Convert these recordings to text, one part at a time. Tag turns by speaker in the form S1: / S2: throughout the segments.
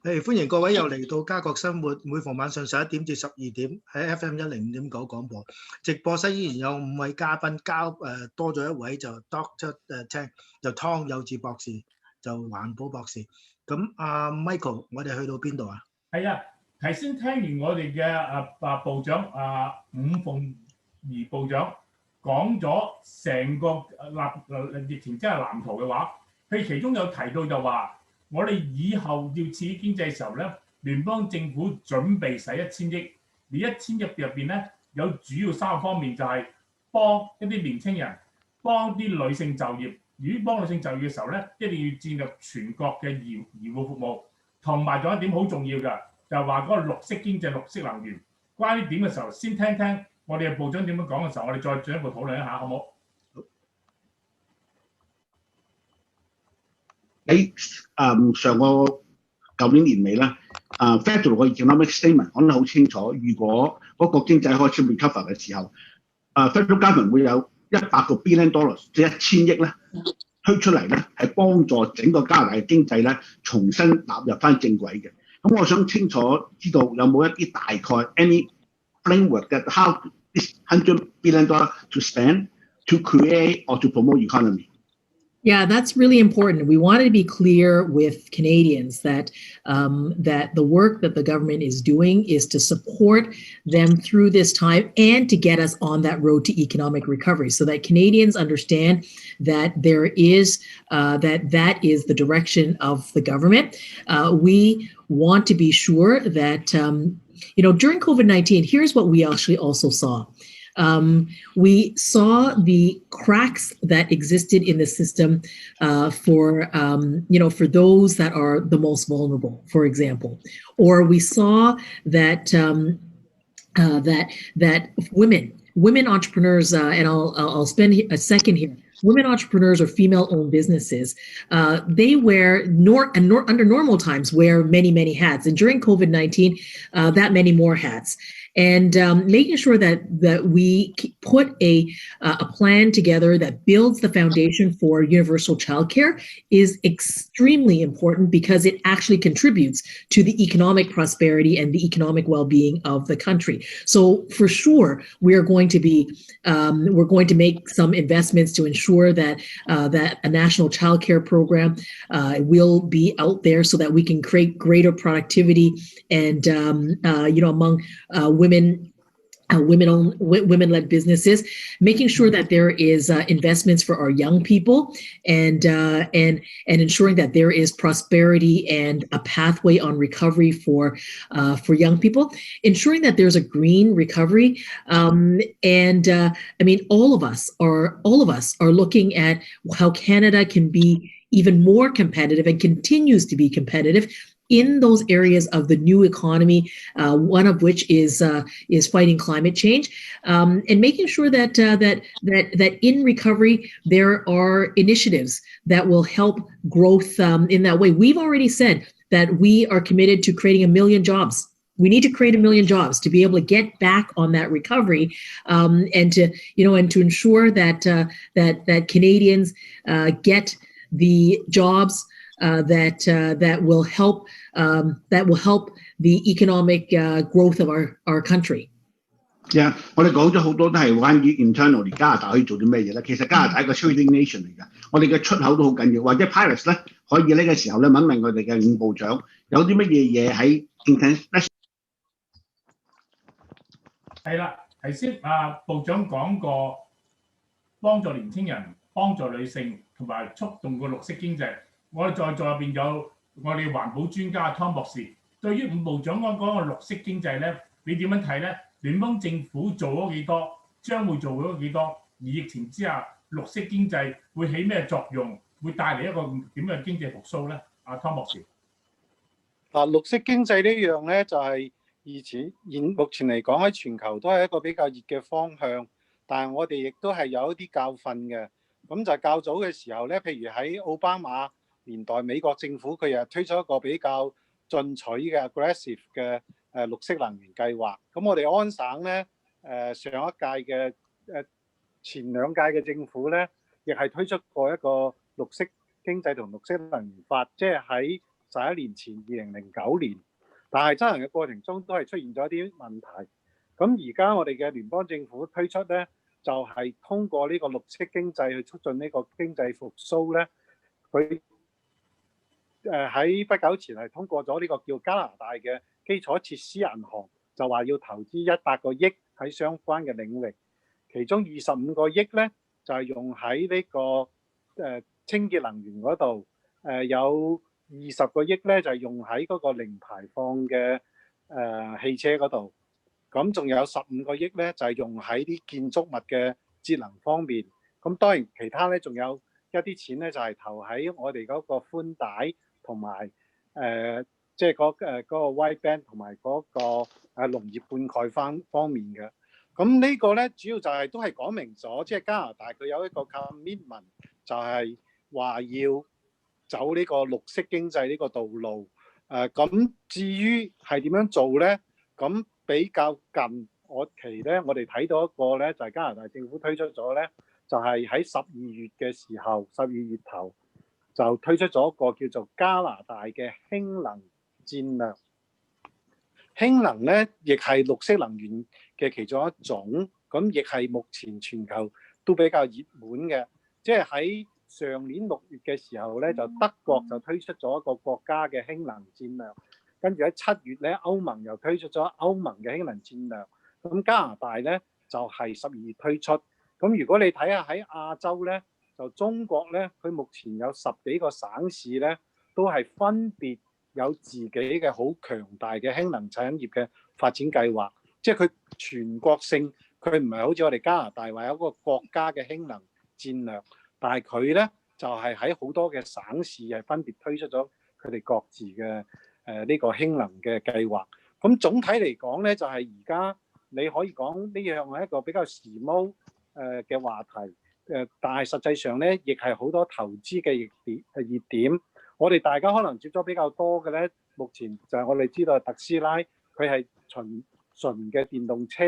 S1: 歡迎各位又嚟到家國生活，每逢晚上11點至12點喺 FM105.9 廣播。直播室依然有5位嘉賓，多咗一位就 Doctor 聽就湯幼智博士，就環保博士。咁Michael，我哋去到邊度啊？
S2: 係啊，頭先聽完我哋嘅部長伍鳳儀部長講咗成個疫情之下藍圖嘅話，佢其中有提到就話，我哋以後要刺激經濟嘅時候咧，聯邦政府準備使1000億，而1000億入邊咧有主要3個方面，就係幫一啲年青人，幫啲女性就業。如果幫女性就業嘅時候咧，一定要佔入全國嘅醫護服務。同埋仲有一點好重要嘅，就係話嗰個綠色經濟、綠色能源。關於呢點嘅時候，先聽聽我哋嘅部長點樣講嘅時候，我哋再進一步討論一下，好唔好？
S3: 喺舊年年尾啦，Federal 個 economic statement 講得好清楚，如果嗰個經濟開始 recover 嘅時候，Federal government 會有100個 billion dollars， 即係1000億咧推出嚟咧，係幫助整個加拿大嘅經濟咧重新納入翻正軌嘅。咁我想清楚知道有冇一啲大概 any framework that how this $100 billion to spend to create or to promote economy?
S4: Yeah, that's really important. We wanted to be clear with Canadians that that the work that the government is doing is to support them through this time and to get us on that road to economic recovery, so that Canadians understand that there is that is the direction of the government. We want to be sure that during COVID-19, here's what we actually also saw. We saw the cracks that existed in the system for those that are the most vulnerable, for example, or we saw that that women entrepreneurs, and I'll spend a second here. Women entrepreneurs or female-owned businesses, they wear under normal times wear many hats, and during COVID-19, that many more hats. And making sure that we put a plan together that builds the foundation for universal childcare is extremely important, because it actually contributes to the economic prosperity and the economic well-being of the country. So for sure, we're going to make some investments to ensure that that a national childcare program will be out there, so that we can create greater productivity and among women-led businesses, making sure that there is investments for our young people, and ensuring that there is prosperity and a pathway on recovery for young people, ensuring that there's a green recovery, all of us are looking at how Canada can be even more competitive and continues to be competitive in those areas of the new economy, one of which is fighting climate change, and making sure that in recovery there are initiatives that will help growth in that way. We've already said that we are committed to creating 1 million jobs. We need to create 1 million jobs to be able to get back on that recovery, and to ensure that that Canadians get the jobs that will help the economic growth of our country.
S3: Yeah， 我哋講咗好多都係關於 internally 加拿大可以做啲咩嘢咧。其實加拿大係個 trading nation 嚟㗎，我哋嘅出口都好緊要。或者 Paris 咧可以呢個時候咧問問我哋嘅伍部長有啲乜嘢嘢喺 international。
S2: 係啦，頭先部長講過幫助年輕人、幫助女性同埋促動個綠色經濟。我哋在座入邊有我哋環保專家湯博士，對於伍部長講個綠色經濟咧，你點樣睇咧？聯邦政府做咗幾多，將會做咗幾多？而疫情之下，綠色經濟會起咩作用？會帶嚟一個點嘅經濟復甦咧？湯博士。
S5: 綠色經濟呢樣咧就係目前嚟講喺全球都係一個比較熱嘅方向，但係我哋亦都係有一啲教訓嘅。咁就較早嘅時候咧，譬如喺奧巴馬年代，美國政府佢又推出一個比較進取嘅 aggressive 嘅綠色能源計劃。咁我哋安省咧上一屆嘅前2屆嘅政府咧，亦係推出過一個綠色經濟同綠色能源法，即係喺11年前2009年，但係執行嘅過程中都係出現咗一啲問題。咁而家我哋嘅聯邦政府推出咧，就係通過呢個綠色經濟去促進呢個經濟復甦咧。佢喺不久前係通過咗呢個叫加拿大嘅基礎設施銀行，就話要投資100個億喺相關嘅領域，其中25個億咧就係用喺呢個清潔能源嗰度，有20個億咧就係用喺嗰個零排放嘅汽車嗰度，咁仲有15個億咧就係用喺啲建築物嘅節能方面。咁當然其他咧仲有一啲錢咧就係投喺我哋嗰個寬帶同埋即係嗰個 wideband 同埋嗰個農業灌溉方面嘅。咁呢個咧主要就係都係講明咗，即係加拿大佢有一個 commitment， 就係話要走呢個綠色經濟呢個道路。咁至於係點樣做咧？咁比較近期咧，我哋睇到一個咧就係加拿大政府推出咗咧，就係喺12月嘅時候，12月頭就推出咗一個叫做加拿大嘅氫能戰略。氫能咧亦係綠色能源嘅其中一種，咁亦係目前全球都比較熱門嘅。即係喺上年6月嘅時候咧，就德國就推出咗一個國家嘅氫能戰略，跟住喺7月咧，歐盟又推出咗歐盟嘅氫能戰略。咁加拿大咧就係12月推出。咁如果你睇下喺亞洲咧，就中國咧，佢目前有10幾個省市咧，都係分別有自己嘅好強大嘅氫能產業嘅發展計劃。即係佢全國性，佢唔係好似我哋加拿大話有一個國家嘅氫能戰略，但係佢咧就係喺好多嘅省市係分別推出咗佢哋各自嘅呢個氫能嘅計劃。咁總體嚟講咧，就係而家你可以講呢樣係一個比較時髦嘅話題。但係實際上咧，亦係好多投資嘅熱點。我哋大家可能接觸比較多嘅咧，目前就係我哋知道特斯拉，佢係純嘅電動車，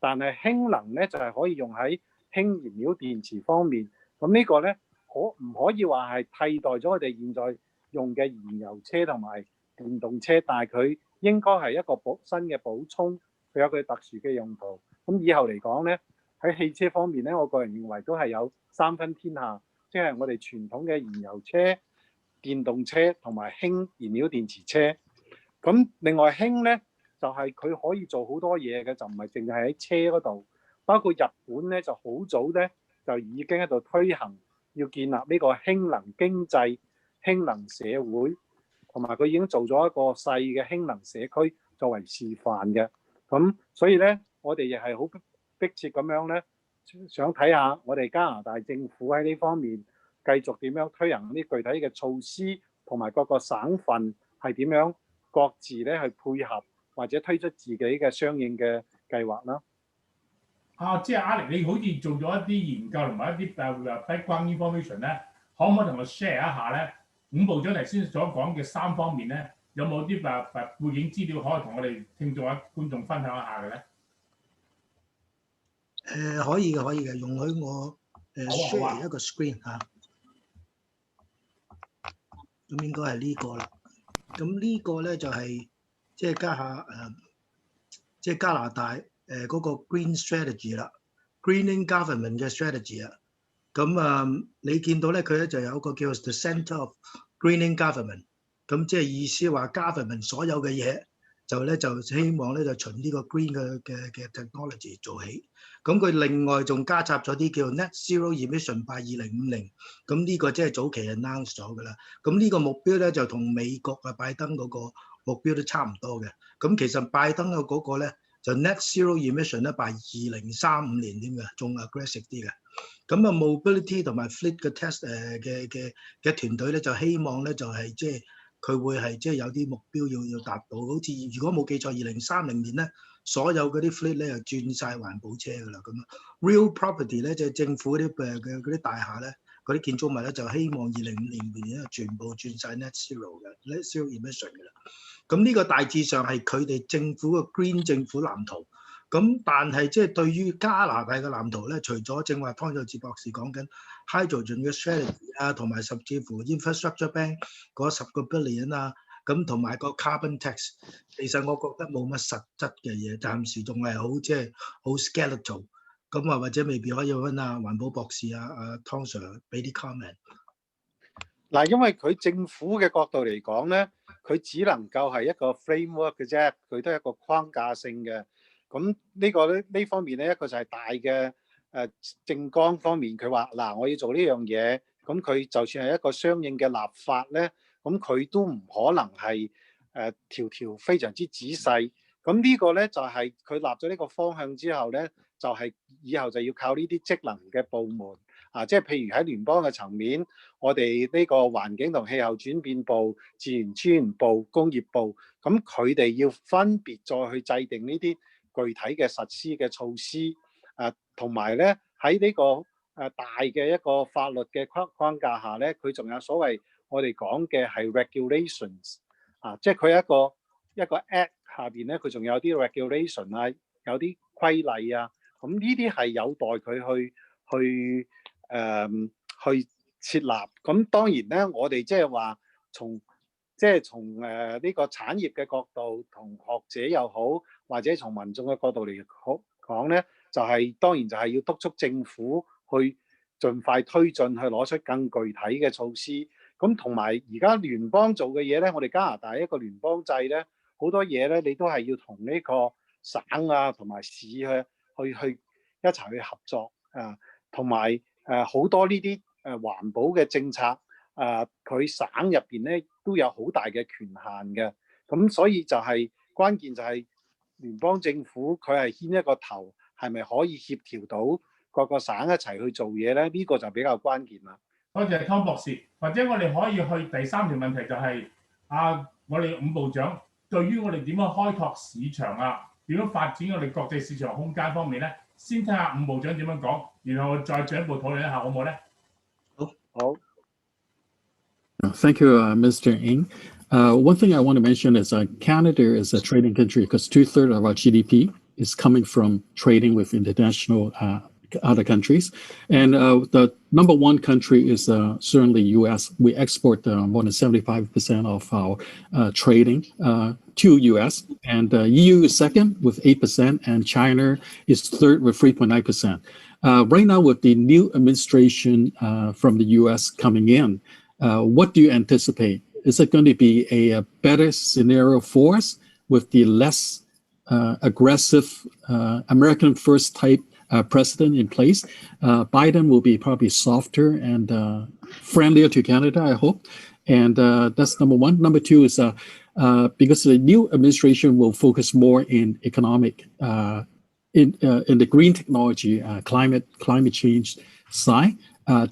S5: 但係氫能咧就係可以用喺氫燃料電池方面。咁呢個咧可唔可以話係替代咗我哋現在用嘅燃油車同埋電動車？但係佢應該係一個新嘅補充，佢有佢特殊嘅用途。咁以後嚟講咧，喺汽車方面咧，我個人認為都係有三分天下，即係我哋傳統嘅燃油車、電動車同埋氫燃料電池車。咁另外氫咧，就係佢可以做好多嘢嘅，就唔係淨係喺車嗰度。包括日本咧，就好早咧就已經喺度推行要建立呢個氫能經濟、氫能社會，同埋佢已經做咗一個細嘅氫能社區作為示範嘅。咁所以咧，我哋亦係好迫切咁樣咧，想睇下我哋加拿大政府喺呢方面繼續點樣推行啲具體嘅措施，同埋各個省份係點樣各自咧去配合或者推出自己嘅相應嘅計劃啦。
S2: 即係Alex，你好似做咗一啲研究同埋一啲background information咧，可唔可以同我 share 一下咧？伍部長頭先所講嘅3方面咧，有冇啲背景資料可以同我哋聽眾啊觀眾分享一下嘅咧？
S1: 可以嘅，可以嘅，容許我share 一個 screen 嚇。咁應該係呢個啦。咁呢個咧就係即係即係加拿大嗰個 green strategy 啦 ，greening government 嘅 strategy 啊。咁你見到咧佢咧就有一個叫 the centre of greening government。咁即係意思話 government 所有嘅嘢就希望咧就循呢個 green 嘅 technology 做起。咁佢另外仲加插咗啲叫 net zero emission by 2050。咁呢個即係早期 announce 咗㗎啦。咁呢個目標咧就同美國拜登嗰個目標都差唔多嘅。咁其實拜登嘅嗰個咧就 net zero emission 咧 by 2035年添嘅，仲 aggressive 啲嘅。咁mobility 同埋 fleet 嘅 test 嘅團隊咧就希望咧就係即係佢會係即係有啲目標要達到。好似如果冇記錯，2030年咧所有嗰啲 fleet 咧就轉晒環保車㗎啦。咁 real property 咧即係政府嗰啲大廈咧嗰啲建築物咧就希望2050年咧全部轉晒 net zero 嘅 net zero emission 㗎啦。咁呢個大致上係佢哋政府嘅 green 政府藍圖。咁但係即係對於加拿大嘅藍圖咧，除咗正話湯有志博士講緊 hydrogen 嘅 strategy 啊，同埋甚至乎 infrastructure bank 嗰10個 billion 啊，咁同埋個 carbon tax， 其實我覺得冇乜實質嘅嘢，暫時仲係好即係好 skeletal。咁啊，或者未必可以揾啊環保博士啊湯 Sir 俾啲 comment。
S5: 嗱，因為佢政府嘅角度嚟講咧，佢只能夠係一個 framework 嘅啫，佢都係一個框架性嘅。咁呢個咧呢方面咧，一個就係大嘅政綱方面，佢話嗱，我要做呢樣嘢，咁佢就算係一個相應嘅立法咧，咁佢都唔可能係條條非常之仔細。咁呢個咧就係佢立咗呢個方向之後咧，就係以後就要靠呢啲職能嘅部門。即係譬如喺聯邦嘅層面，我哋呢個環境同氣候轉變部、自然資源部、工業部，咁佢哋要分別再去制定呢啲具體嘅實施嘅措施，同埋咧喺呢個大嘅一個法律嘅框架下咧，佢仲有所謂我哋講嘅係 regulations，即係佢一個 act 下邊咧，佢仲有啲 regulation 啊，有啲規例啊，咁呢啲係有待佢去設立。咁當然咧，我哋即係話從呢個產業嘅角度，同學者又好，或者從民眾嘅角度嚟講咧，就係當然就係要督促政府去盡快推進，去攞出更具體嘅措施。咁同埋而家聯邦做嘅嘢咧，我哋加拿大一個聯邦制咧，好多嘢咧，你都係要同呢個省啊同埋市去一齊去合作啊，同埋好多呢啲環保嘅政策，佢省入邊咧都有好大嘅權限嘅，咁所以就係關鍵就係聯邦政府佢係牽一個頭，係咪可以協調到各個省一齊去做嘢咧？呢個就比較關鍵啦。
S2: 多謝湯博士，或者我哋可以去第三條問題，就係我哋伍部長對於我哋點樣開拓市場啊，點樣發展我哋國際市場空間方面咧，先聽下伍部長點樣講，然後再進一步討論一下，好唔好咧？
S5: 好。
S6: Thank you, Mr. Ng. One thing I want to mention is Canada is a trading country because 2/3 of our GDP is coming from trading with international other countries. And the number one country is certainly U.S. We export more than 75% of our trading to U.S. And EU is second with 8%, and China is third with 3.9%. Right now, with the new administration from the U.S. coming in, what do you anticipate? Is it going to be a better scenario for us with the less aggressive American first type president in place? Biden will be probably softer and friendlier to Canada, I hope. And that's number one. Number two is because the new administration will focus more in economic, in the green technology, climate change side.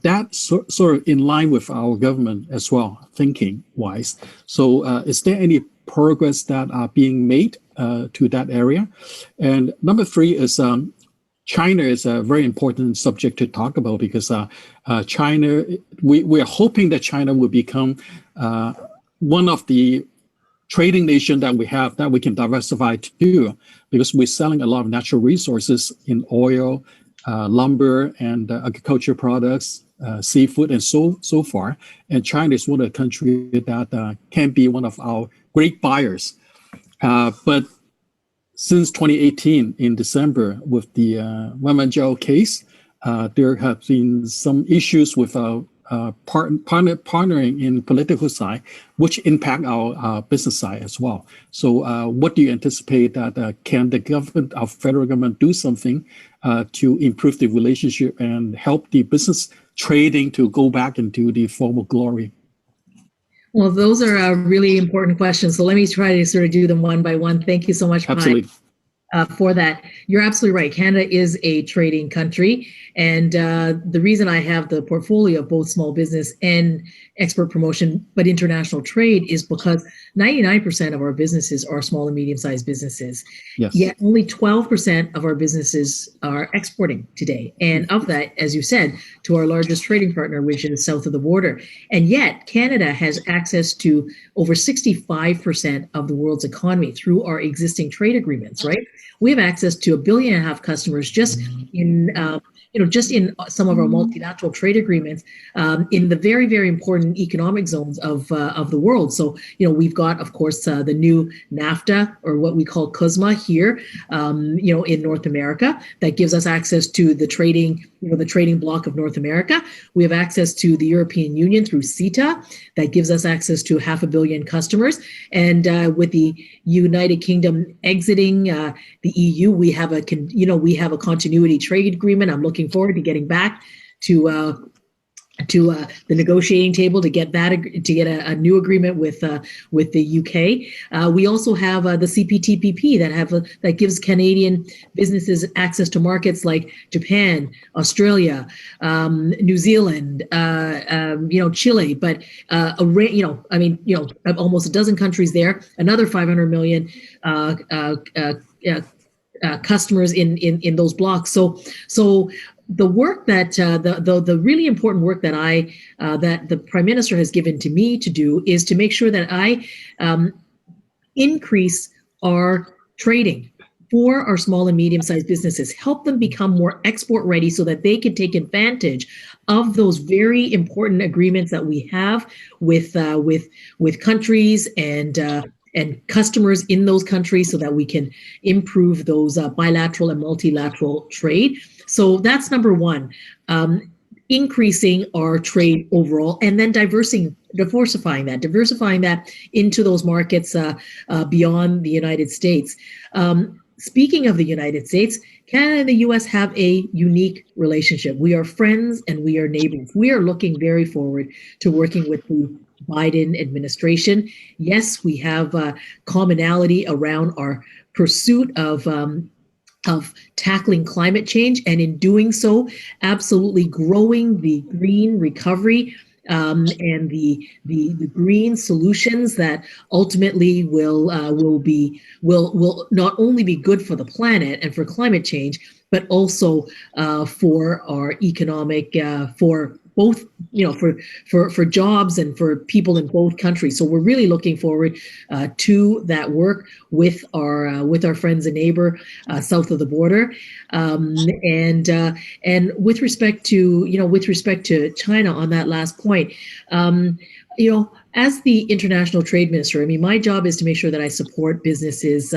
S6: That's sort of in line with our government as well, thinking wise. So is there any progress that are being made to that area? And number three is China is a very important subject to talk about because China, we are hoping that China will become one of the trading nation that we have that we can diversify to, because we're selling a lot of natural resources in oil, lumber, and agriculture products, seafood, and so far. And China is one of the countries that can be one of our great buyers. But since 2018, in December, with the Wenmanjiao case, there have been some issues with our partnering in political side, which impact our business side as well. So what do you anticipate that can the government, our federal government, do something to improve the relationship and help the business trading to go back into the former glory?
S4: Well, those are really important questions. So let me try to sort of do them one by one. Thank you so much,
S6: Absolutely.
S4: For that. You're absolutely right. Canada is a trading country. And the reason I have the portfolio of both small business and export promotion, but international trade is because 99% of our businesses are small and medium-sized businesses.
S6: Yes.
S4: Yet only 12% of our businesses are exporting today. And of that, as you said, to our largest trading partner, which is south of the border. And yet Canada has access to over 65% of the world's economy through our existing trade agreements, right? We have access to 1.5 billion customers just in just in some of our multilateral trade agreements in the very, very important economic zones of the world. So, we've got, of course, the new NAFTA, or what we call CUSMA here, in North America, that gives us access to the trading bloc of North America. We have access to the European Union through CETA, that gives us access to 500 million customers. And with the United Kingdom exiting the EU, we have a continuity trade agreement. I'm looking forward to getting back to the negotiating table to get a new agreement with the UK. We also have the CPTPP that gives Canadian businesses access to markets like Japan, Australia, New Zealand, Chile, but almost a dozen countries there. Another 500 million customers in those blocks. So the work that the really important work that that the Prime Minister has given to me to do is to make sure that I increase our trading for our small and medium-sized businesses, help them become more export ready so that they can take advantage of those very important agreements that we have with countries and customers in those countries, so that we can improve those bilateral and multilateral trade. So that's number one, increasing our trade overall, and then diversifying that into those markets beyond the United States. Speaking of the United States, Canada and the U.S. have a unique relationship. We are friends and we are neighbors. We are looking very forward to working with the Biden administration. Yes, we have commonality around our pursuit of tackling climate change, and in doing so, absolutely growing the green recovery and the green solutions that ultimately will not only be good for the planet and for climate change, but also for our economic, for both, for jobs and for people in both countries. So we're really looking forward to that work with our friends and neighbor south of the border. And with respect to China, on that last point, as the international trade minister, my job is to make sure that I support businesses,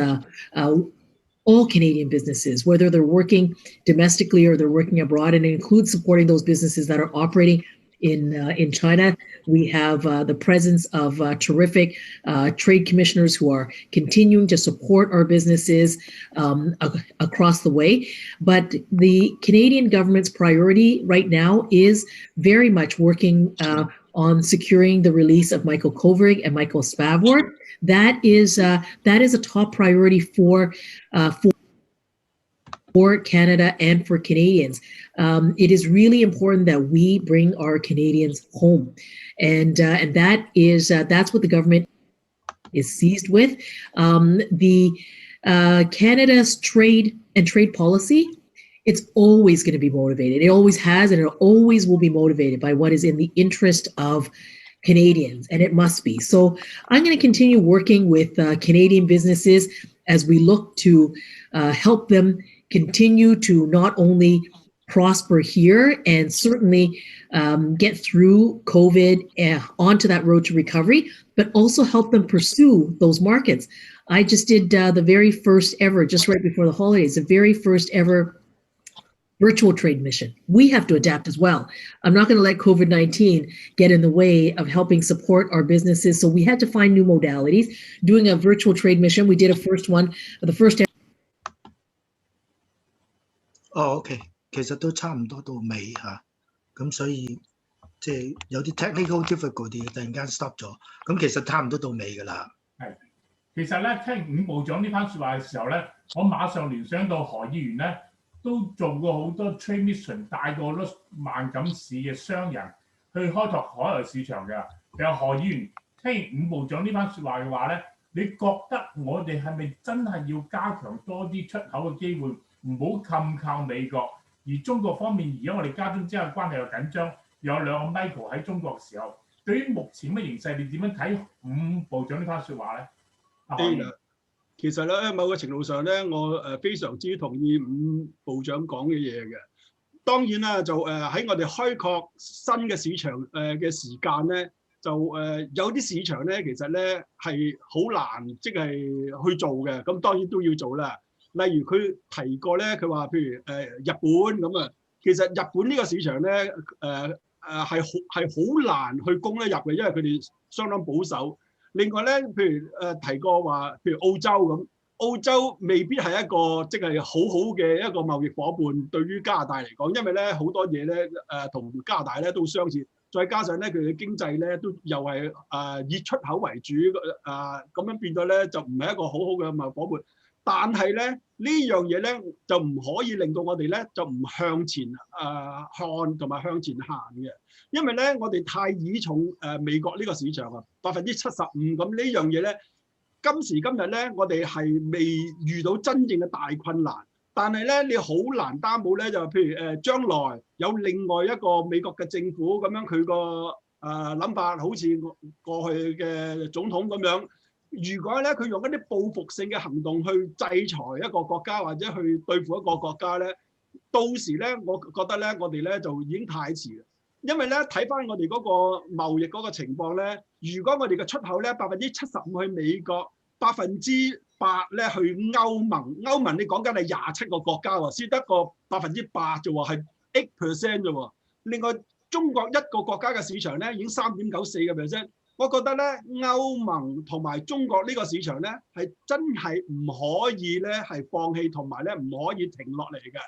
S4: all Canadian businesses, whether they're working domestically or they're working abroad, and it includes supporting those businesses that are operating in China. We have the presence of terrific trade commissioners who are continuing to support our businesses across the way. But the Canadian government's priority right now is very much working on securing the release of Michael Kovrig and Michael Spavor. That is a top priority for Canada and for Canadians. It is really important that we bring our Canadians home, and that's what the government is seized with. Canada's trade policy, it's always going to be motivated. It always has, and it always will be motivated by what is in the interest of Canadians, and it must be. So I'm going to continue working with Canadian businesses as we look to help them continue to not only prosper here and certainly get through COVID onto that road to recovery, but also help them pursue those markets. I just did the very first ever, just right before the holidays, the very first ever virtual trade mission. We have to adapt as well. I'm not going to let COVID-19 get in the way of helping support our businesses. So we had to find new modalities. Doing a virtual trade mission, we did the first.
S1: OK， 其實都差唔多到尾嚇，咁所以即係有啲 technical difficulty 突然間 stop 咗，咁其實差唔多到尾㗎啦。
S2: 係，其實咧聽伍部長呢番説話嘅時候咧，我馬上聯想到何議員咧都做過好多 trade mission，帶過好多萬錦市嘅商人去開拓海外市場㗎。其實何議員聽完伍部長呢番説話嘅話咧，你覺得我哋係咪真係要加強多啲出口嘅機會，唔好冚靠美國？而中國方面，而家我哋家中之間嘅關係又緊張，有兩個 Michael 喺中國嘅時候，對於目前嘅形勢，你點樣睇伍部長呢番説話咧？
S7: 其實咧，某個程度上咧，我非常之同意伍部長講嘅嘢嘅。當然啦，就喺我哋開拓新嘅市場嘅時間咧，就有啲市場咧，其實咧係好難即係去做嘅。咁當然都要做啦。例如佢提過咧，佢話譬如日本咁啊，其實日本呢個市場咧係好難去攻得入嘅，因為佢哋相當保守。另外咧，譬如提過話，譬如澳洲咁，澳洲未必係一個即係好嘅一個貿易夥伴，對於加拿大嚟講，因為咧好多嘢咧同加拿大咧都相似，再加上咧佢哋嘅經濟咧都又係以出口為主，咁樣變咗咧就唔係一個好嘅貿易夥伴。但係咧呢樣嘢咧就唔可以令到我哋咧就唔向前看同埋向前行嘅，因為咧我哋太倚重美國呢個市場啊，75%咁呢樣嘢咧，今時今日咧我哋係未遇到真正嘅大困難，但係咧你好難擔保咧就譬如將來有另外一個美國嘅政府咁樣佢個諗法好似過去嘅總統咁樣。如果咧佢用一啲報復性嘅行動去制裁一個國家或者去對付一個國家咧，到時咧我覺得咧我哋咧就已經太遲啦。因為咧睇翻我哋嗰個貿易嗰個情況咧，如果我哋嘅出口咧75%去美國，8%咧去歐盟，歐盟你講緊係27個國家喎，先得個8%啫喎，係8% 啫喎。另外中國一個國家嘅市場咧已經3.94%。我覺得咧，歐盟同埋中國呢個市場咧，係真係唔可以咧係放棄，同埋咧唔可以停落嚟嘅。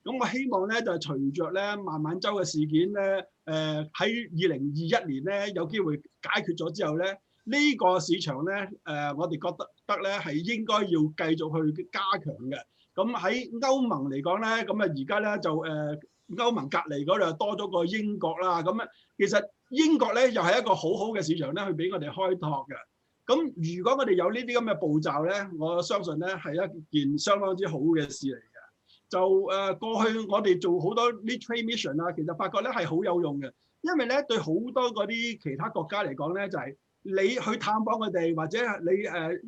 S7: 咁我希望咧就係隨着咧孟晚舟嘅事件咧，喺2021年咧有機會解決咗之後咧，呢個市場咧我哋覺得咧係應該要繼續去加強嘅。咁喺歐盟嚟講咧，咁啊而家咧就歐盟隔離嗰度多咗個英國啦。咁啊其實英國咧又係一個好好嘅市場咧，去俾我哋開拓嘅。咁如果我哋有呢啲咁嘅步驟咧，我相信咧係一件相當之好嘅事嚟嘅。就過去我哋做好多啲 trade mission 啊，其實發覺咧係好有用嘅，因為咧對好多嗰啲其他國家嚟講咧，就係你去探訪佢哋，或者你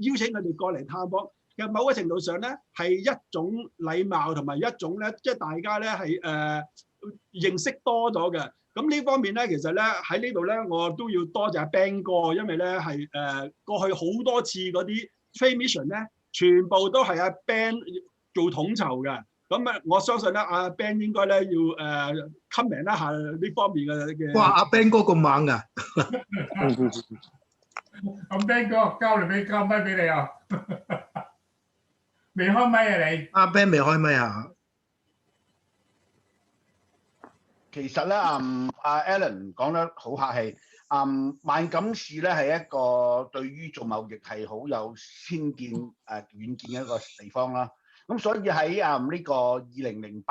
S7: 邀請佢哋過嚟探訪，其實某個程度上咧係一種禮貌同埋一種咧，即係大家咧係認識多咗嘅。咁呢方面咧，其實咧喺呢度咧，我都要多謝阿 Ben 哥，因為咧係過去好多次嗰啲 trade mission 咧，全部都係阿 Ben 做統籌嘅。咁啊，我相信咧，阿 Ben 應該咧要comment 一下呢方面嘅。
S1: 哇！阿 Ben 哥咁猛㗎！
S2: 咁 Ben 哥交咪俾你啊！未開咪啊你？
S1: 阿 Ben 未開咪啊？
S3: 其實咧，阿 Alan 講得好客氣。萬錦市咧係一個對於做貿易係好有先見遠見嘅一個地方啦。咁所以喺呢個2008年，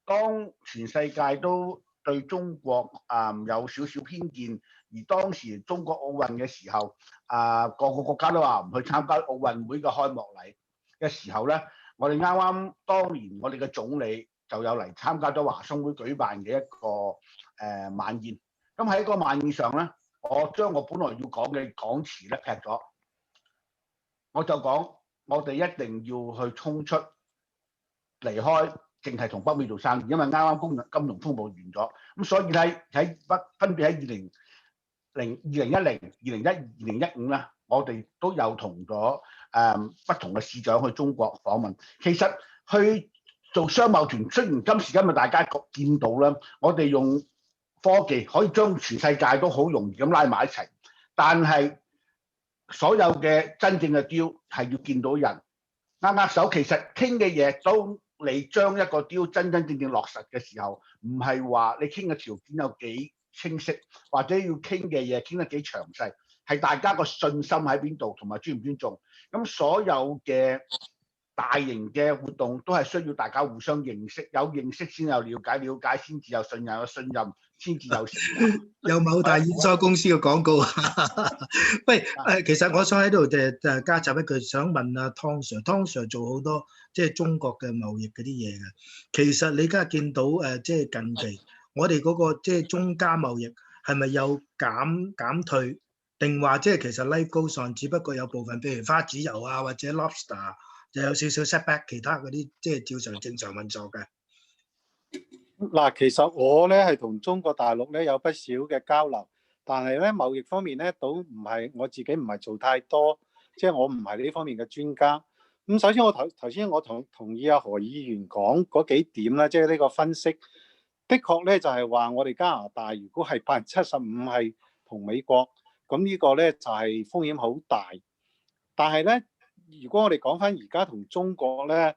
S3: 當全世界都對中國有少少偏見，而當時中國奧運嘅時候，個個國家都話唔去參加奧運會嘅開幕禮嘅時候咧，我哋啱啱當年我哋嘅總理就有嚟參加咗華商會舉辦嘅一個晚宴。咁喺個晚宴上咧，我將我本來要講嘅講詞咧劈咗，我就講我哋一定要去衝出離開，淨係同北美做生意，因為啱啱金融風暴完咗。咁所以喺分別喺2010、2015咧，我哋都有同咗不同嘅市長去中國訪問。其實去做商貿團，雖然今時今日大家見到啦，我哋用科技可以將全世界都好容易咁拉埋一齊，但係所有嘅真正嘅 deal 係要見到人握手。其實傾嘅嘢，當你將一個 deal 真正落實嘅時候，唔係話你傾嘅條件有幾清晰，或者要傾嘅嘢傾得幾詳細，係大家個信心喺邊度，同埋尊唔尊重。咁所有嘅大型嘅活動都係需要大家互相認識，有認識先有了解，了解先至有信任，有信任先至有成。
S1: 有某大演說公司嘅廣告。喂，其實我想喺度加插一句，想問阿湯 Sir，湯 Sir 做好多即係中國嘅貿易嗰啲嘢嘅。其實你而家見到即係近期我哋嗰個即係中加貿易係咪有減退，定話即係其實 life goes on，只不過有部分譬如花籽油啊或者 lobster 就有少少 setback， 其他嗰啲即係照常正常運作嘅。
S5: 嗱，其實我咧係同中國大陸咧有不少嘅交流，但係咧貿易方面咧都唔係我自己唔係做太多，即係我唔係呢方面嘅專家。咁首先我頭先我同意阿何議員講嗰幾點啦，即係呢個分析，的確咧就係話我哋加拿大如果係75%係同美國，咁呢個咧就係風險好大。但係咧，如果我哋講翻而家同中國咧，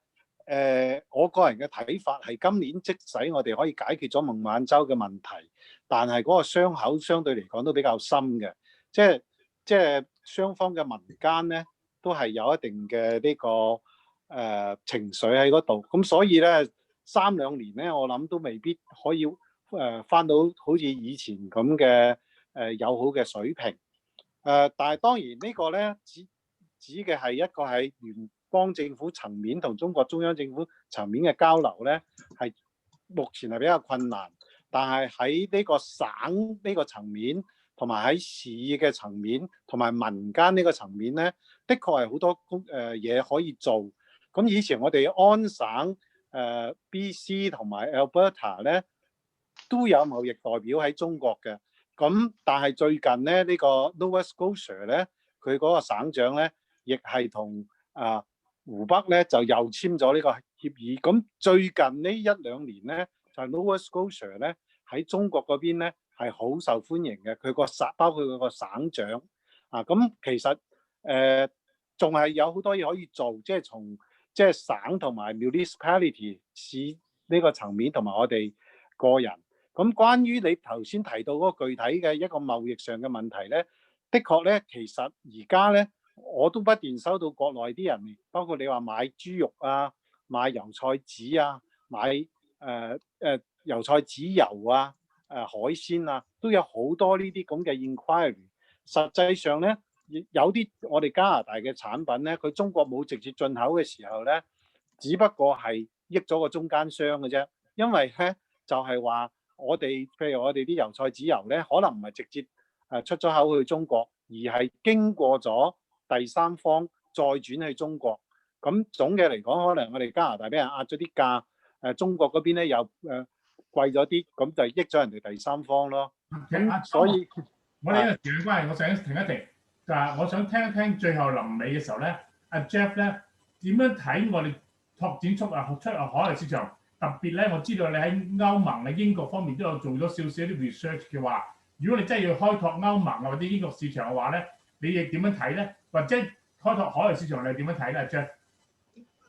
S5: 我個人嘅睇法係今年即使我哋可以解決咗孟晚舟嘅問題，但係嗰個傷口相對嚟講都比較深嘅，即係雙方嘅民間咧都係有一定嘅呢個情緒喺嗰度，咁所以咧3-2年咧，我諗都未必可以翻到好似以前咁嘅友好嘅水平。但係當然呢個咧指嘅係一個係聯邦政府層面同中國中央政府層面嘅交流咧，係目前係比較困難。但係喺呢個省呢個層面，同埋喺市嘅層面，同埋民間呢個層面咧，的確係好多嘢可以做。咁以前我哋安省、BC 同埋 Alberta 咧都有貿易代表喺中國嘅。咁但係最近咧呢個 Nova Scotia 咧，佢嗰個省長咧亦係同湖北咧就又簽咗呢個協議。咁最近呢1-2年咧，就係 Nova Scotia 咧喺中國嗰邊咧係好受歡迎嘅。佢個省包括佢個省長咁其實仲係有好多嘢可以做，即係從省同埋 municipality 市呢個層面，同埋我哋個人。咁關於你頭先提到嗰個具體嘅一個貿易上嘅問題咧，的確咧，其實而家咧我都不斷收到國內啲人，包括你話買豬肉啊、買油菜籽啊、買油菜籽油啊、海鮮啊，都有好多呢啲咁嘅 inquiry。實際上咧，有啲我哋加拿大嘅產品咧，佢中國冇直接進口嘅時候咧，只不過係益咗個中間商嘅啫。因為咧就係話譬如我哋啲油菜籽油咧，可能唔係直接出咗口去中國，而係經過咗第三方再轉去中國。咁總嘅嚟講，可能我哋加拿大俾人壓咗啲價，中國嗰邊咧又貴咗啲，咁就益咗人哋第三方咯。所以
S2: 我哋因為時間關係，我想停一停，就係我想聽一聽最後臨尾嘅時候咧，阿 Jeff 咧點樣睇我哋拓展出海外市場？特別咧，我知道你喺歐盟嘅英國方面都有做咗少少啲 research 嘅話，如果你真係要開拓歐盟或者英國市場嘅話咧，你亦點樣睇咧？或者開拓海外市場你點樣睇咧 ，Jeff？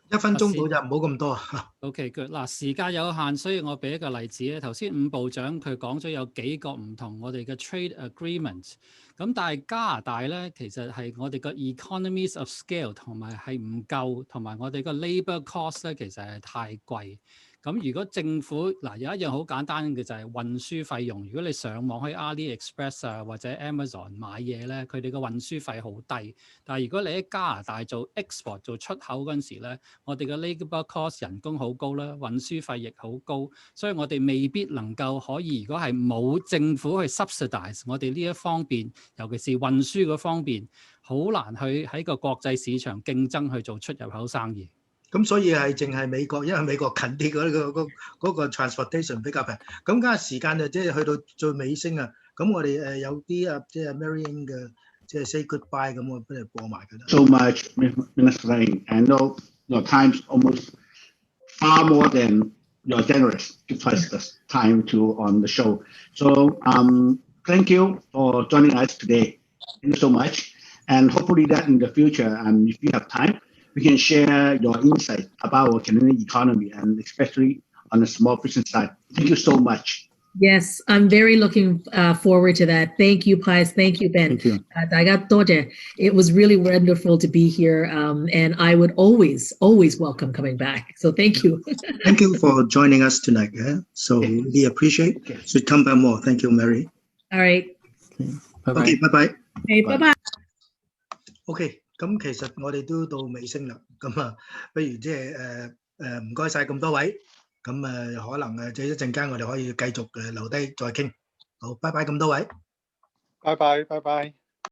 S1: 1分鐘到就唔好咁多。
S8: OK，good。嗱，時間有限，所以我俾一個例子咧。頭先伍部長佢講咗有幾個唔同我哋嘅 trade agreement， 咁但係加拿大咧，其實係我哋個 economies of scale 同埋係唔夠，同埋我哋個 labour cost 咧其實係太貴。咁如果政府有一樣好簡單嘅就係運輸費用，如果你上網去 AliExpress 啊或者 Amazon 買嘢咧，佢哋嘅運輸費好低。但係如果你喺加拿大做 export 做出口嗰陣時咧，我哋嘅 labour cost 人工好高啦，運輸費亦好高，所以我哋未必能夠可以，如果係冇政府去 subsidize 我哋呢一方面，尤其是運輸嗰方面，好難去喺個國際市場競爭去做出入口生意。
S1: 咁所以係淨係美國，因為美國近啲嗰個 transportation 比較平。咁家時間就即係去到最尾聲啊！咁我哋有啲即係 Marian 嘅即係 say goodbye 咁，我俾你播埋佢啦。
S3: So much, Minister Ing. I know your time's almost far more than you're generous to us this time to on the show. So thank you for joining us today. Thank you so much. And hopefully that in the future, if you have time, we can share your insight about our Canadian economy and especially on the small business side. Thank you so much.
S4: Yes, I'm very looking forward to that. Thank you, Pius. Thank you, Ben.
S6: Thank you.
S4: It was really wonderful to be here, and I would always welcome coming back. So thank you.
S1: Thank you for joining us tonight. So we appreciate. So come back more. Thank you, Mary.
S4: All right.
S6: Bye-bye.
S1: Okay, bye-bye.
S4: Okay, bye-bye.
S1: OK，咁其實我哋都到尾聲啦，咁不如即係唔該晒咁多位，咁可能即係一陣間我哋可以繼續留低再傾。好，拜拜咁多位。
S5: 拜拜，拜拜。